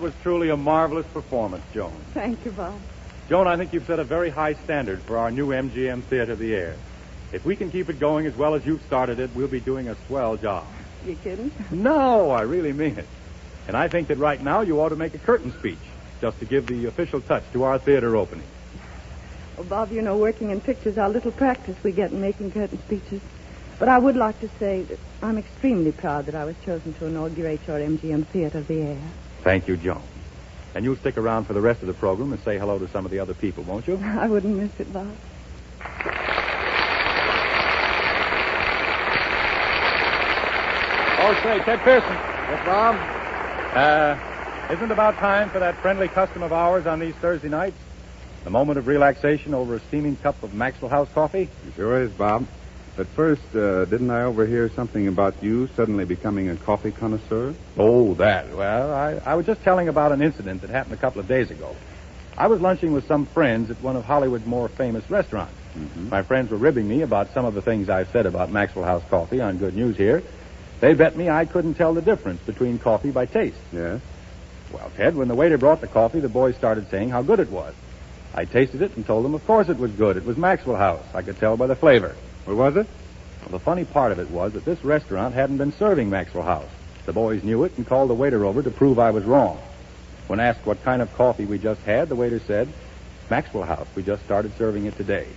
was truly a marvelous performance, Joan. Thank you, Bob. Joan, I think you've set a very high standard for our new MGM Theater of the Air. If we can keep it going as well as you've started it, we'll be doing a swell job. You kidding? No, I really mean it. And I think that right now you ought to make a curtain speech, just to give the official touch to our theater opening. Well, Bob, you know, working in pictures, our little practice we get in making curtain speeches. But I would like to say that I'm extremely proud that I was chosen to inaugurate your MGM Theater of the Air. Thank you, Joan. And you'll stick around for the rest of the program and say hello to some of the other people, won't you? I wouldn't miss it, Bob. Oh, say, Ted Pearson. Yes, Bob? Isn't it about time for that friendly custom of ours on these Thursday nights? The moment of relaxation over a steaming cup of Maxwell House coffee? It sure is, Bob. But first, didn't I overhear something about you suddenly becoming a coffee connoisseur? Oh, that. Well, I was just telling about an incident that happened a couple of days ago. I was lunching with some friends at one of Hollywood's more famous restaurants. Mm-hmm. My friends were ribbing me about some of the things I've said about Maxwell House coffee on Good News here. They bet me I couldn't tell the difference between coffee by taste. Yes? Well, Ted, when the waiter brought the coffee, the boys started saying how good it was. I tasted it and told them, of course it was good. It was Maxwell House. I could tell by the flavor. What was it? Well, the funny part of it was that this restaurant hadn't been serving Maxwell House. The boys knew it and called the waiter over to prove I was wrong. When asked what kind of coffee we just had, the waiter said, Maxwell House. We just started serving it today.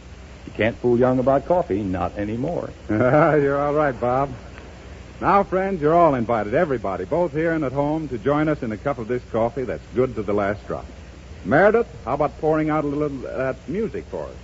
You can't fool young about coffee, not anymore. You're all right, Bob. Now, friends, you're all invited, everybody, both here and at home, to join us in a cup of this coffee that's good to the last drop. Meredith, how about pouring out a little of that music for us?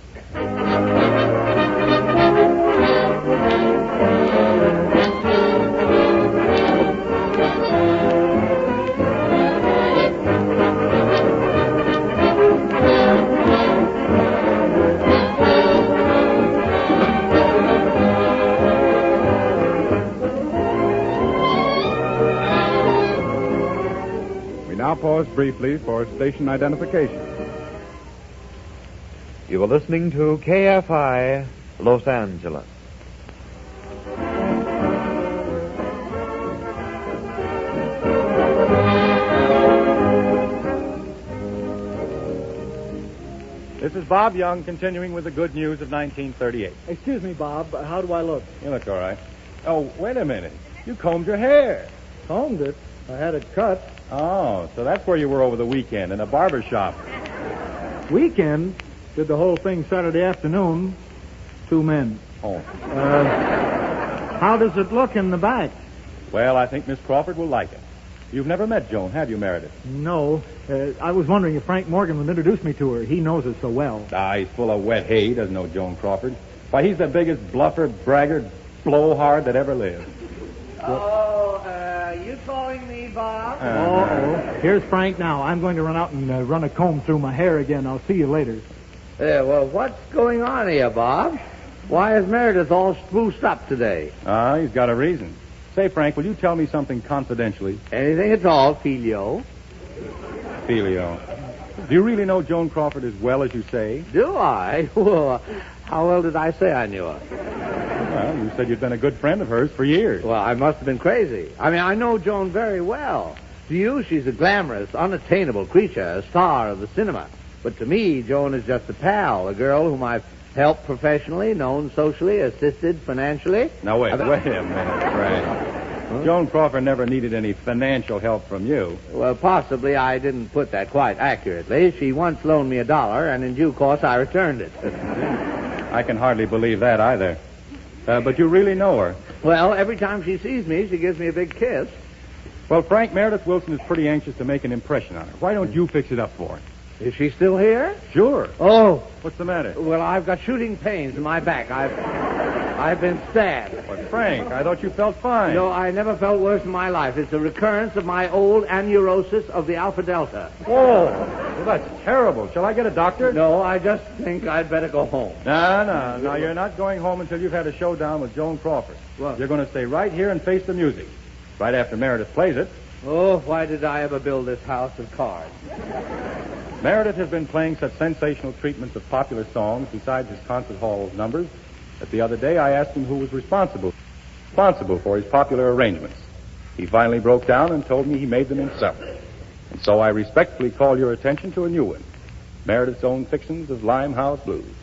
Now pause briefly for station identification. You are listening to KFI, Los Angeles. This is Bob Young continuing with the good news of 1938. Excuse me, Bob. How do I look? You look all right. Oh, wait a minute. You combed your hair. Combed it. I had it cut. Oh, so that's where you were over the weekend, in a barber shop. Weekend? Did the whole thing Saturday afternoon. 2 men. Oh. How does it look in the back? Well, I think Miss Crawford will like it. You've never met Joan, have you, Meredith? No. I was wondering if Frank Morgan would introduce me to her. He knows her so well. Ah, he's full of wet hay. He doesn't know Joan Crawford. Why, he's the biggest bluffer, braggart, blowhard that ever lived. You calling me, Bob? Here's Frank now. I'm going to run out and run a comb through my hair again. I'll see you later. Well, what's going on here, Bob? Why is Meredith all spruced up today? He's got a reason. Say, Frank, will you tell me something confidentially? Anything at all, Filio. Filio. Do you really know Joan Crawford as well as you say? Do I? Well, how well did I say I knew her? Well, you said you'd been a good friend of hers for years. Well, I must have been crazy. I mean, I know Joan very well. To you, she's a glamorous, unattainable creature, a star of the cinema. But to me, Joan is just a pal, a girl whom I've helped professionally, known socially, assisted financially. Now, wait a minute, Frank. Huh? Joan Crawford never needed any financial help from you. Well, possibly I didn't put that quite accurately. She once loaned me $1, and in due course I returned it. I can hardly believe that either. But you really know her. Well, every time she sees me, she gives me a big kiss. Well, Frank, Meredith Willson is pretty anxious to make an impression on her. Why don't you fix it up for her? Is she still here? Sure. Oh. What's the matter? Well, I've got shooting pains in my back. I've been stabbed. But, Frank, I thought you felt fine. No, I never felt worse in my life. It's a recurrence of my old anurosis of the alpha delta. Oh, well, that's terrible. Shall I get a doctor? No, I just think I'd better go home. No, you're not going home until you've had a showdown with Joan Crawford. What? You're going to stay right here and face the music. Right after Meredith plays it. Oh, why did I ever build this house of cards? Meredith has been playing such sensational treatments of popular songs besides his concert hall numbers that the other day I asked him who was responsible for his popular arrangements. He finally broke down and told me he made them himself. And so I respectfully call your attention to a new one, Meredith's Own Fictions of Limehouse Blues.